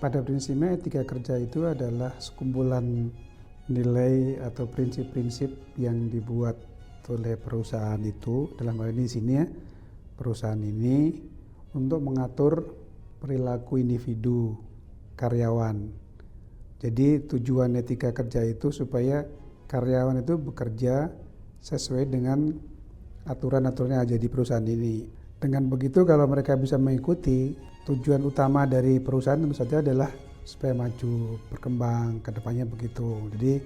Pada prinsipnya etika kerja itu adalah sekumpulan nilai atau prinsip-prinsip yang dibuat oleh perusahaan itu, dalam hal ini di sini ya, perusahaan ini untuk mengatur perilaku individu karyawan. Jadi tujuan etika kerja itu supaya karyawan itu bekerja sesuai dengan aturan-aturan yang ada di perusahaan ini. Dengan begitu kalau mereka bisa mengikuti, tujuan utama dari perusahaan tentu saja adalah supaya maju, berkembang, ke depannya begitu. Jadi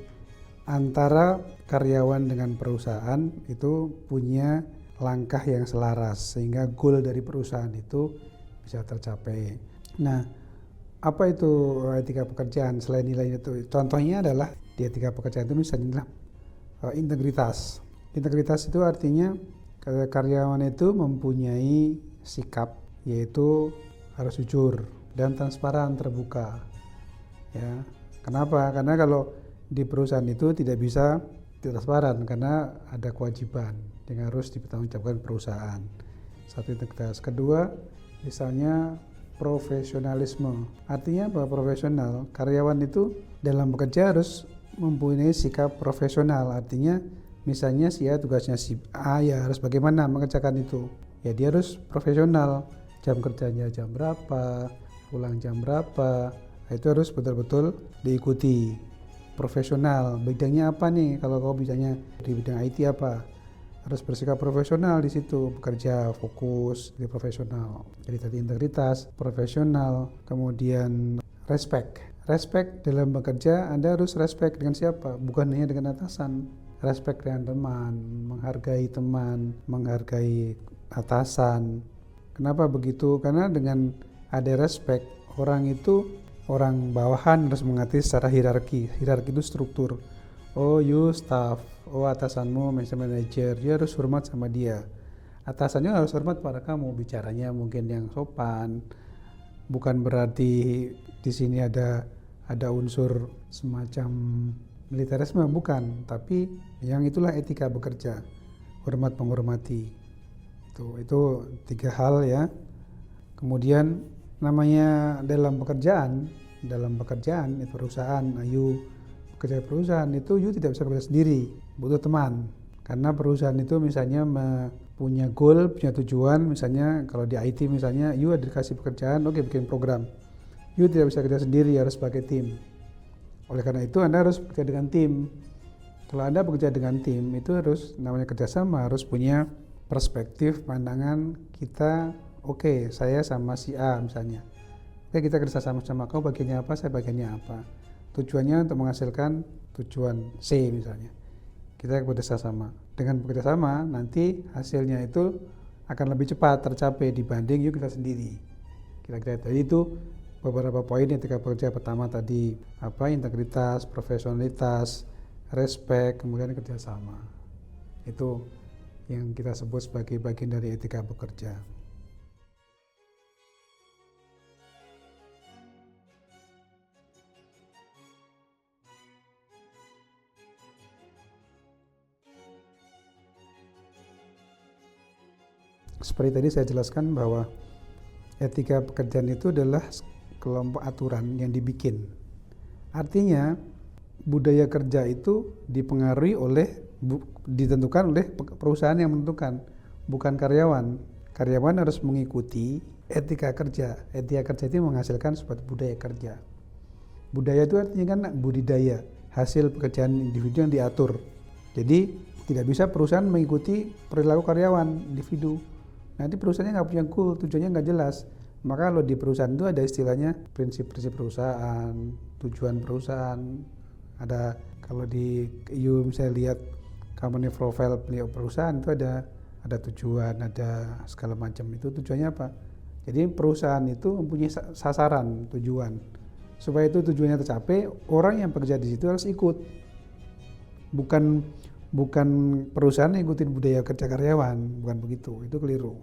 antara karyawan dengan perusahaan itu punya langkah yang selaras sehingga goal dari perusahaan itu bisa tercapai. Nah, apa itu etika pekerjaan selain nilai itu? Contohnya adalah di etika pekerjaan itu misalnya integritas. Integritas itu artinya karyawan itu mempunyai sikap, yaitu harus jujur dan transparan, terbuka. Ya, kenapa? Karena kalau di perusahaan itu tidak bisa transparan karena ada kewajiban yang harus dipertanggungjawabkan perusahaan. Satu integritas. Kedua, misalnya profesionalisme. Artinya bahwa profesional, karyawan itu dalam bekerja harus mempunyai sikap profesional. Artinya misalnya tugasnya si A, ya harus bagaimana mengerjakan itu. Ya dia harus profesional. Jam kerjanya jam berapa, pulang jam berapa, itu harus betul-betul diikuti. Profesional, bidangnya apa nih? Kalau kau bidangnya di bidang IT apa? Harus bersikap profesional di situ, bekerja fokus, jadi profesional. Jadi tadi integritas, profesional, kemudian respect. Respect dalam bekerja, Anda harus respect dengan siapa? Bukan hanya dengan atasan. Respect dengan teman, menghargai atasan. Kenapa begitu? Karena dengan ada respect, orang bawahan harus mengerti secara hierarki. Hierarki itu struktur. Oh, you staff, oh atasanmu manajer, dia harus hormat sama dia. Atasannya harus hormat pada kamu, bicaranya mungkin yang sopan. Bukan berarti di sini ada unsur semacam militerisme, bukan, tapi yang itulah etika bekerja, hormat menghormati. Itu 3 hal ya. Kemudian namanya dalam pekerjaan di perusahaan, bekerja di perusahaan itu you tidak bisa bekerja sendiri, butuh teman. Karena perusahaan itu misalnya punya goal, punya tujuan, misalnya kalau di IT misalnya you ada dikasih pekerjaan, oke, bikin program. You tidak bisa kerja sendiri, harus pakai tim. Oleh karena itu Anda harus bekerja dengan tim. Kalau Anda bekerja dengan tim itu harus namanya kerjasama, harus punya perspektif, pandangan kita. Oke, saya sama si A misalnya. Oke, kita kerja sama-sama. Kau bagiannya apa, saya bagiannya apa. Tujuannya untuk menghasilkan tujuan C misalnya. Kita bekerja sama. Dengan bekerja sama, nanti hasilnya itu akan lebih cepat tercapai dibanding yuk kita sendiri. Kira-kira tadi itu beberapa poin etika bekerja. Pertama tadi integritas, profesionalitas, respect, kemudian kerjasama. Itu yang kita sebut sebagai bagian dari etika bekerja. Seperti tadi saya jelaskan bahwa etika pekerjaan itu adalah kelompok aturan yang dibikin. Artinya budaya kerja itu ditentukan oleh perusahaan yang menentukan, bukan karyawan. Karyawan harus mengikuti etika kerja. Etika kerja itu menghasilkan suatu budaya kerja. Budaya itu artinya kan budidaya, hasil pekerjaan individu yang diatur. Jadi tidak bisa perusahaan mengikuti perilaku karyawan individu. Nanti perusahaannya nggak punya goal, tujuannya nggak jelas. Maka kalau di perusahaan itu ada istilahnya prinsip-prinsip perusahaan, tujuan perusahaan. Ada kalau di misalnya lihat company profile perusahaan itu ada tujuan, ada segala macam. Itu tujuannya apa? Jadi perusahaan itu mempunyai sasaran, tujuan. Supaya itu tujuannya tercapai, orang yang bekerja di situ harus ikut. Bukan perusahaan yang ikutin budaya kerja karyawan, bukan begitu, itu keliru.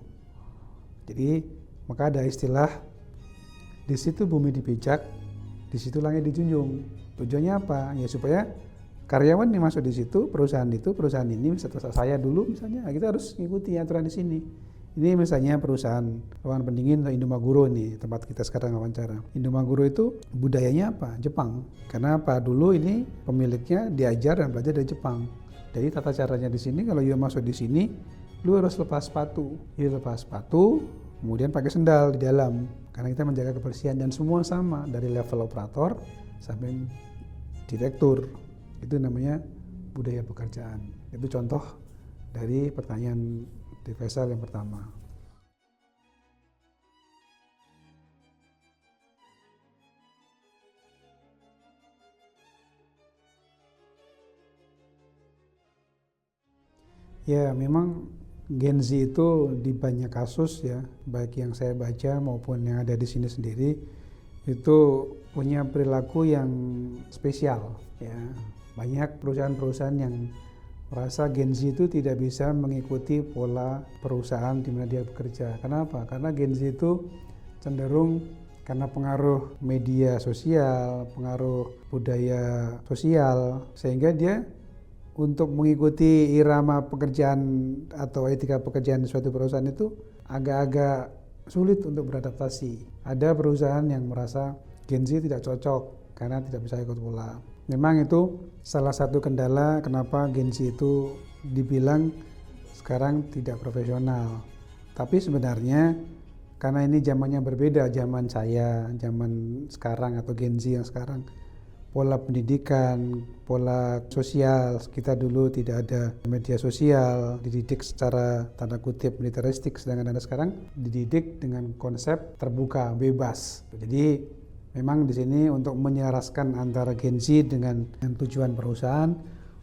Jadi maka ada istilah di situ bumi dipijak, di situ langit dijunjung. Tujuannya apa? Ya supaya karyawan yang masuk di situ, perusahaan ini, setelah saya dulu misalnya, kita harus mengikuti aturan di sini. Ini misalnya perusahaan ruangan pendingin atau Indomaguro nih, tempat kita sekarang wawancara. Indomaguro itu budayanya apa? Jepang. Karena apa? Dulu ini pemiliknya diajar dan belajar dari Jepang. Jadi tata caranya di sini, kalau you masuk di sini, lu harus lepas sepatu. You lepas sepatu, kemudian pakai sendal di dalam. Karena kita menjaga kebersihan dan semua sama, dari level operator sampai direktur. Itu namanya budaya pekerjaan. Itu contoh dari pertanyaan di Faisal yang pertama. Ya, memang Gen Z itu di banyak kasus ya, baik yang saya baca maupun yang ada di sini sendiri, itu punya perilaku yang spesial ya. Banyak perusahaan-perusahaan yang merasa Gen Z itu tidak bisa mengikuti pola perusahaan di mana dia bekerja. Kenapa? Karena Gen Z itu cenderung karena pengaruh media sosial, pengaruh budaya sosial, sehingga dia untuk mengikuti irama pekerjaan atau etika pekerjaan di suatu perusahaan itu agak-agak sulit untuk beradaptasi. Ada perusahaan yang merasa Gen Z tidak cocok karena tidak bisa ikut pola. Memang itu salah satu kendala kenapa Gen Z itu dibilang sekarang tidak profesional. Tapi sebenarnya karena ini zamannya berbeda, zaman saya, zaman sekarang atau Gen Z yang sekarang, pola pendidikan, pola sosial, kita dulu tidak ada media sosial, dididik secara tanda kutip militeristik, sedangkan Anda sekarang dididik dengan konsep terbuka, bebas. Jadi memang di sini untuk menyelaraskan antara Gen Z dengan tujuan perusahaan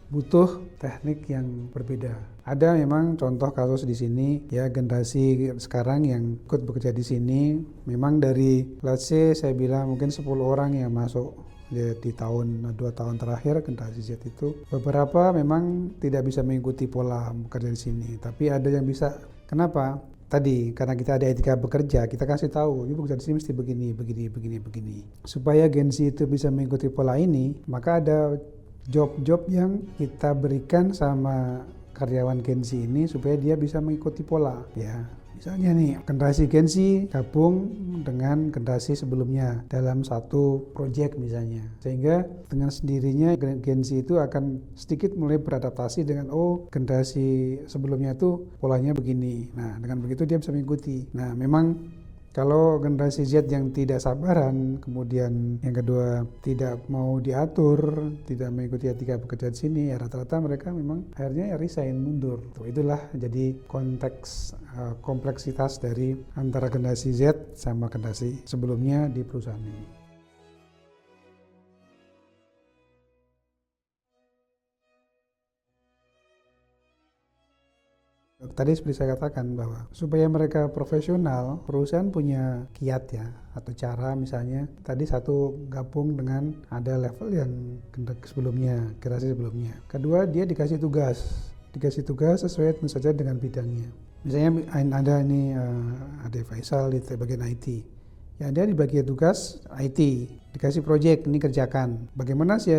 butuh teknik yang berbeda. Ada memang contoh kasus di sini ya, generasi sekarang yang ikut bekerja di sini memang dari let's say saya bilang mungkin 10 orang yang masuk ya, di tahun 2 tahun terakhir generasi Z itu beberapa memang tidak bisa mengikuti pola bekerja di sini, tapi ada yang bisa. Kenapa? Tadi karena kita ada etika bekerja, kita kasih tahu, ini bekerja di sini mesti begini. Supaya Gen Z itu bisa mengikuti pola ini, maka ada job-job yang kita berikan sama karyawan Gen Z ini supaya dia bisa mengikuti pola. Ya, misalnya nih generasi Gen Z gabung dengan generasi sebelumnya dalam satu proyek misalnya, sehingga dengan sendirinya Gen Z itu akan sedikit mulai beradaptasi dengan generasi sebelumnya itu polanya begini. Nah, dengan begitu dia bisa mengikuti. Nah, memang kalau generasi Z yang tidak sabaran, kemudian yang kedua tidak mau diatur, tidak mengikuti etika pekerjaan sini, ya rata-rata mereka memang akhirnya ya resign, mundur. Itulah jadi konteks kompleksitas dari antara generasi Z sama generasi sebelumnya di perusahaan ini. Tadi seperti saya katakan bahwa supaya mereka profesional, perusahaan punya kiat ya, atau cara misalnya tadi satu gabung dengan ada level yang sebelumnya, generasi sebelumnya. Kedua, dia dikasih tugas sesuai tentu saja dengan bidangnya. Misalnya ada ini ada Faisal di bagian IT. Ya, dia dibagi tugas IT, dikasih proyek, ini kerjakan. Bagaimana sih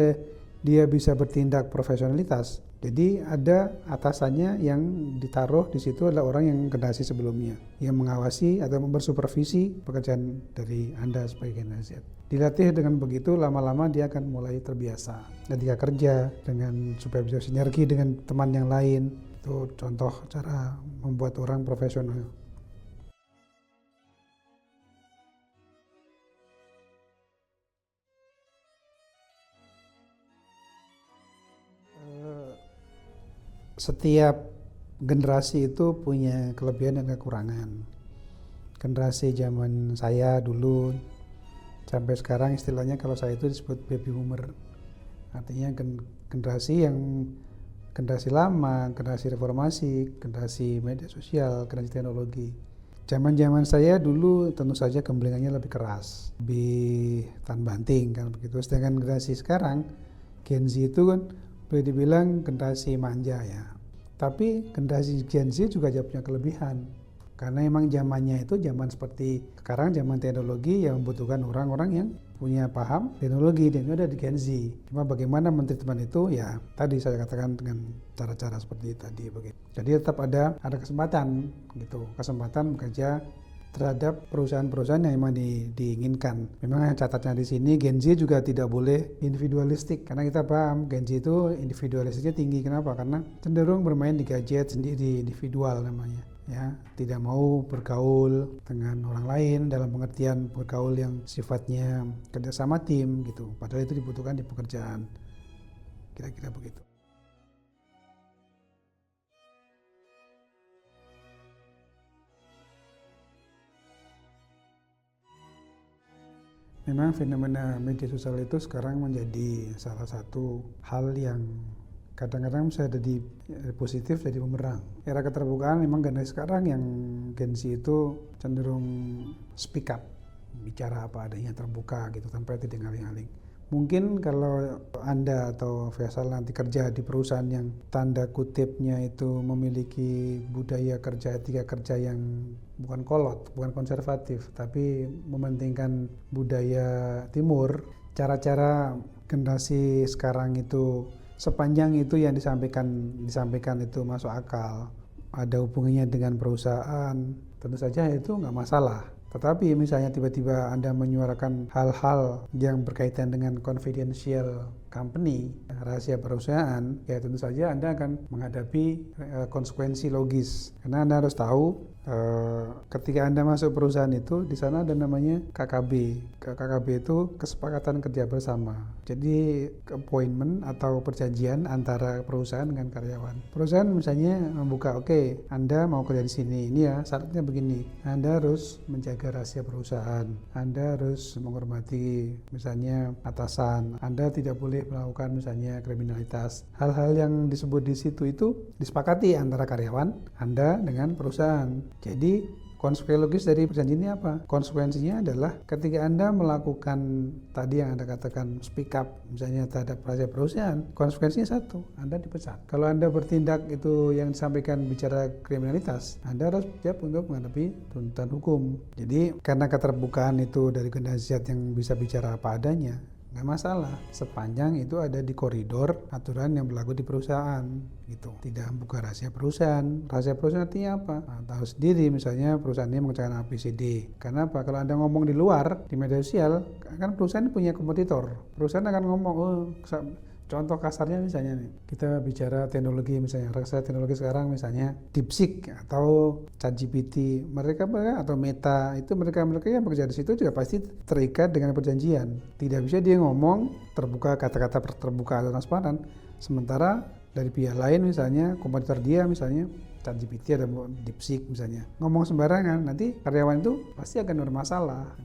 dia bisa bertindak profesionalitas? Jadi ada atasannya yang ditaruh di situ adalah orang yang generasi sebelumnya, yang mengawasi atau bersupervisi pekerjaan dari Anda sebagai generasi Z. Dilatih dengan begitu, lama-lama dia akan mulai terbiasa. Ketika kerja dengan supaya bisa sinergi dengan teman yang lain, itu contoh cara membuat orang profesional. Setiap generasi itu punya kelebihan dan kekurangan. Generasi zaman saya dulu sampai sekarang istilahnya kalau saya itu disebut baby boomer. Artinya generasi lama, generasi reformasi, generasi media sosial, generasi teknologi. Zaman saya dulu tentu saja gemblengannya lebih keras, lebih tahan banting kan begitu. Sedangkan generasi sekarang Gen Z itu kan boleh dibilang generasi manja ya. Tapi generasi Gen Z juga punya kelebihan. Karena emang zamannya itu zaman seperti sekarang, zaman teknologi yang membutuhkan orang-orang yang punya paham teknologi dan itu ada di Gen Z. Cuma bagaimana mentreatment itu ya tadi saya katakan dengan cara-cara seperti tadi begitu. Jadi tetap ada kesempatan gitu, kesempatan bekerja terhadap perusahaan-perusahaan yang memang diinginkan. Memang catatnya di sini Gen Z juga tidak boleh individualistik karena kita paham Gen Z itu individualistiknya tinggi. Kenapa? Karena cenderung bermain di gadget sendiri, individual namanya. Ya, tidak mau bergaul dengan orang lain dalam pengertian bergaul yang sifatnya kerjasama tim gitu. Padahal itu dibutuhkan di pekerjaan. Kira-kira begitu. Memang fenomena media sosial itu sekarang menjadi salah satu hal yang kadang-kadang bisa jadi positif jadi bumerang. Era keterbukaan memang generasi sekarang yang Gen Z itu cenderung speak up, bicara apa adanya terbuka gitu tanpa tidak ngaling-ngaling. Mungkin kalau Anda atau Faisal nanti kerja di perusahaan yang tanda kutipnya itu memiliki budaya kerja, etika kerja yang bukan kolot, bukan konservatif, tapi mementingkan budaya timur, cara-cara generasi sekarang itu sepanjang itu yang disampaikan itu masuk akal, ada hubungannya dengan perusahaan, tentu saja itu nggak masalah. Tetapi misalnya tiba-tiba Anda menyuarakan hal-hal yang berkaitan dengan confidential company, rahasia perusahaan, ya tentu saja Anda akan menghadapi konsekuensi logis. Karena Anda harus tahu ketika Anda masuk perusahaan itu, di sana ada namanya KKB. KKB itu kesepakatan kerja bersama. Jadi appointment atau perjanjian antara perusahaan dengan karyawan. Perusahaan misalnya membuka, oke, Anda mau kerja di sini, ini ya syaratnya begini. Anda harus menjaga rahasia perusahaan. Anda harus menghormati misalnya atasan. Anda tidak boleh melakukan misalnya kriminalitas. Hal-hal yang disebut di situ itu disepakati antara karyawan Anda dengan perusahaan. Jadi konsekuensi logis dari perjanjian ini apa? Konsekuensinya adalah ketika Anda melakukan tadi yang Anda katakan speak up misalnya terhadap rahasia perusahaan, konsekuensinya satu, Anda dipecat. Kalau Anda bertindak itu yang disampaikan bicara kriminalitas, Anda harus siap untuk menghadapi tuntutan hukum. Jadi karena keterbukaan itu dari generasi Z yang bisa bicara apa adanya, nggak masalah sepanjang itu ada di koridor aturan yang berlaku di perusahaan gitu, tidak membuka rahasia perusahaan. Rahasia perusahaan artinya apa? Nah, tahu sendiri misalnya perusahaan ini mengerjakan ABCD. Karena apa? Kalau Anda ngomong di luar di media sosial, kan perusahaan punya kompetitor, perusahaan akan ngomong contoh kasarnya misalnya nih, kita bicara teknologi misalnya, raksasa teknologi sekarang misalnya DeepSeek atau ChatGPT, mereka atau Meta itu mereka yang bekerja di situ juga pasti terikat dengan perjanjian. Tidak bisa dia ngomong terbuka, kata-kata terbuka atau transparan, sementara dari pihak lain misalnya kompetitor dia misalnya ChatGPT ada DeepSeek misalnya ngomong sembarangan, nanti karyawan itu pasti akan bermasalah.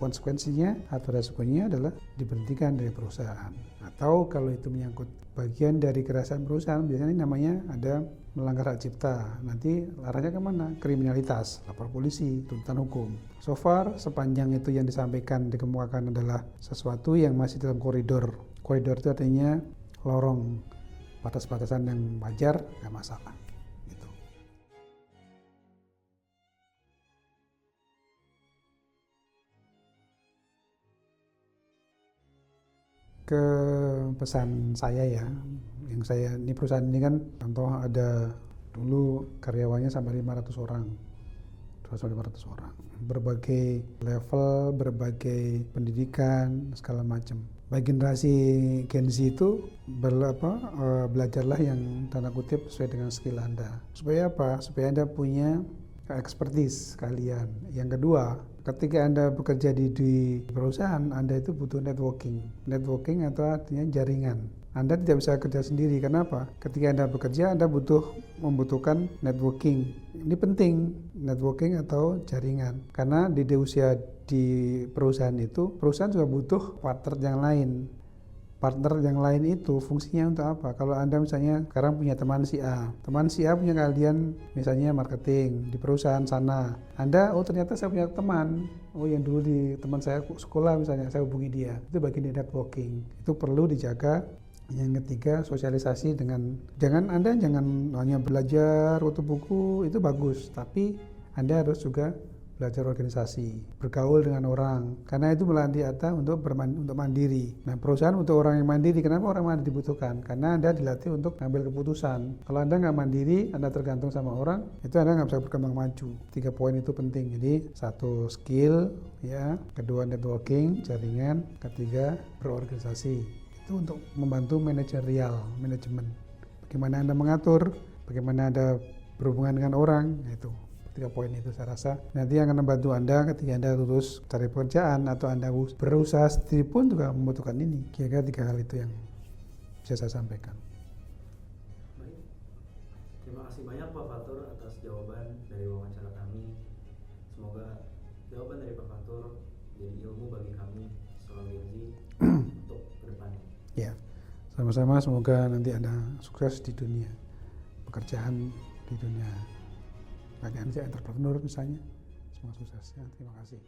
Konsekuensinya atau resikonya adalah diberhentikan dari perusahaan. Atau kalau itu menyangkut bagian dari kerasan perusahaan, biasanya namanya ada melanggar hak cipta, nanti laranya kemana? Kriminalitas, lapor polisi, tuntutan hukum. So far sepanjang itu yang disampaikan dikemukakan adalah sesuatu yang masih dalam koridor. Koridor itu artinya lorong batas-batasan yang wajar, nggak masalah. Gitu. Ke pesan saya ya, yang saya ini perusahaan ini kan contoh ada dulu karyawannya sampai 500 orang, 500 orang, berbagai level, berbagai pendidikan, segala macam. Bagi generasi Gen Z itu belajarlah yang tanda kutip sesuai dengan skill Anda. Supaya apa? Supaya Anda punya expertise kalian. Yang kedua, ketika Anda bekerja di perusahaan, Anda itu butuh networking. Networking atau artinya jaringan. Anda tidak bisa kerja sendiri. Kenapa? Ketika Anda bekerja, Anda membutuhkan networking. Ini penting, networking atau jaringan. Karena di usia di perusahaan itu, perusahaan juga butuh partner yang lain. Partner yang lain itu fungsinya untuk apa? Kalau Anda misalnya sekarang punya teman si A punya kalian misalnya marketing di perusahaan sana. Anda, ternyata saya punya teman, yang dulu di teman saya sekolah misalnya, saya hubungi dia. Itu bagian dari networking. Itu perlu dijaga. Yang ketiga, sosialisasi dengan Anda jangan hanya belajar waktu buku, itu bagus, tapi Anda harus juga belajar organisasi, bergaul dengan orang, karena itu melatih Anda untuk mandiri. Nah, perusahaan untuk orang yang mandiri, kenapa orang mandiri dibutuhkan? Karena Anda dilatih untuk ngambil keputusan. Kalau Anda nggak mandiri, Anda tergantung sama orang, itu Anda nggak bisa berkembang maju. 3 poin itu penting. Jadi 1 skill, ya, kedua networking, jaringan, ketiga berorganisasi. Itu untuk membantu manajemen. Bagaimana Anda mengatur, bagaimana Anda berhubungan dengan orang, itu 3 poin itu saya rasa nanti akan membantu Anda ketika Anda lulus cari pekerjaan atau Anda berusaha sendiri pun juga membutuhkan ini. Kira-kira 3 hal itu yang bisa saya sampaikan. Baik, terima kasih banyak Pak Fatur atas jawaban dari wawancara kami. Semoga jawaban dari Pak Fatur jadi ilmu bagi kami seorang Gen Z untuk kedepannya. Ya, sama-sama, semoga nanti Anda sukses di dunia pekerjaan, di dunia bagian entrepreneur misalnya. Semua sukses ya, terima kasih.